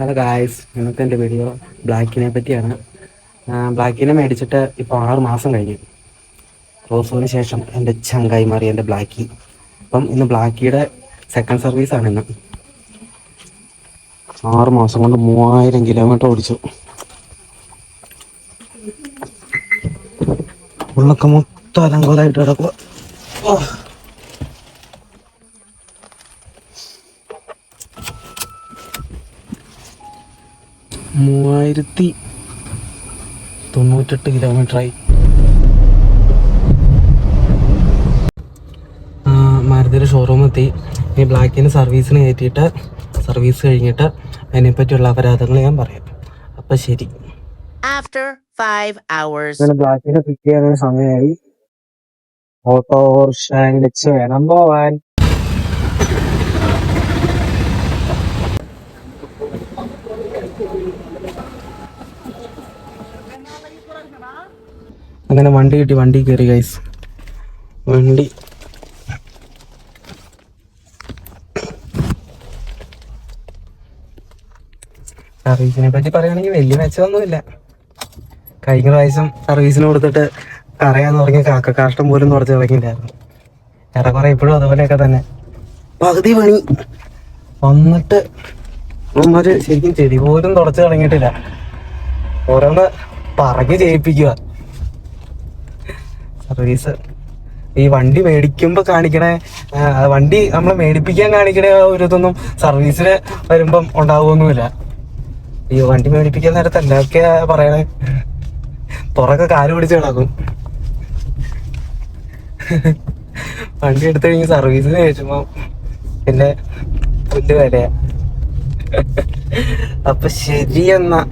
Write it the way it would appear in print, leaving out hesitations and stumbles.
Hello guys, ഇന്നത്തെ എൻ്റെ video ബ്ലാക്കിനെ പറ്റിയാണ്. ബ്ലാക്കിനെ മേടിച്ചിട്ട് ഇപ്പോൾ 6 മാസം കഴിഞ്ഞു. റോസോന് ശേഷം എൻ്റെ ചങ്കായി മാറി എൻ്റെ ബ്ലാക്കി. അപ്പം ഇന്ന് ബ്ലാക്കിയുടെ സെക്കൻഡ് സർവീസാണ്. ഇന്ന് 6 മാസം കൊണ്ട് 3000 കിലോമീറ്റർ ഓടിച്ചു. ഉള്ളൊക്കെ മൊത്തം അലങ്കോലമായിട്ട് കിടക്കുക. 3098 കിലോമീറ്ററായി. മാരുതിയുടെ ഷോറൂം എത്തി. ഈ ബ്ലാക്കിന് സർവീസിന് കയറ്റിയിട്ട് സർവീസ് കഴിഞ്ഞിട്ട് അതിനെപ്പറ്റിയുള്ള അപരാധങ്ങൾ ഞാൻ പറയാം. അപ്പം ശരി. ബ്ലാക്കിനെ പിക്ക് ചെയ്യാനുള്ള സമയമായി. ഓട്ടോറിക്ഷ വെച്ച് വേണം പോവാൻ. അങ്ങനെ വണ്ടി കിട്ടി, വണ്ടി കയറി ഗൈസ്. വണ്ടി സർവീസിനെ പറ്റി പറയുകയാണെങ്കിൽ വലിയ മെച്ചമൊന്നുമില്ല. കഴിഞ്ഞ പ്രാവശ്യം സർവീസിന് കൊടുത്തിട്ട് കറയാന്ന് പറഞ്ഞ കാഷ്ടം പോലും കുറച്ച് തുടങ്ങിയില്ലായിരുന്നു. ഏറെക്കുറെ ഇപ്പോഴും അതുപോലെയൊക്കെ തന്നെ. പകുതി പണി വന്നിട്ട് ഒരു ശരിക്കും ചെടി പോലും തുടച്ച് തുടങ്ങിയിട്ടില്ല. ഓരോന്ന് പറഞ്ഞ് ചെയ്യിപ്പിക്കുക. സർവീസ് ഈ വണ്ടി മേടിക്കുമ്പോൾ കാണിക്കണേ, വണ്ടി നമ്മളെ മേടിപ്പിക്കാൻ കാണിക്കണേ ഒരു ഇതൊന്നും സർവീസിന് വരുമ്പം ഉണ്ടാവുമൊന്നുമില്ല. ഈ വണ്ടി മേടിപ്പിക്കാൻ നേരത്തെ എന്തൊക്കെയാ പറയണേ, പുറക്കെ കാല് പിടിച്ച് കിടക്കും. വണ്ടി എടുത്തു കഴിഞ്ഞ് സർവീസിന് കഴിച്ചുമ്പോ പിന്നെ പുല്ല് വിലയാ. അപ്പൊ ശരിയെന്നാ.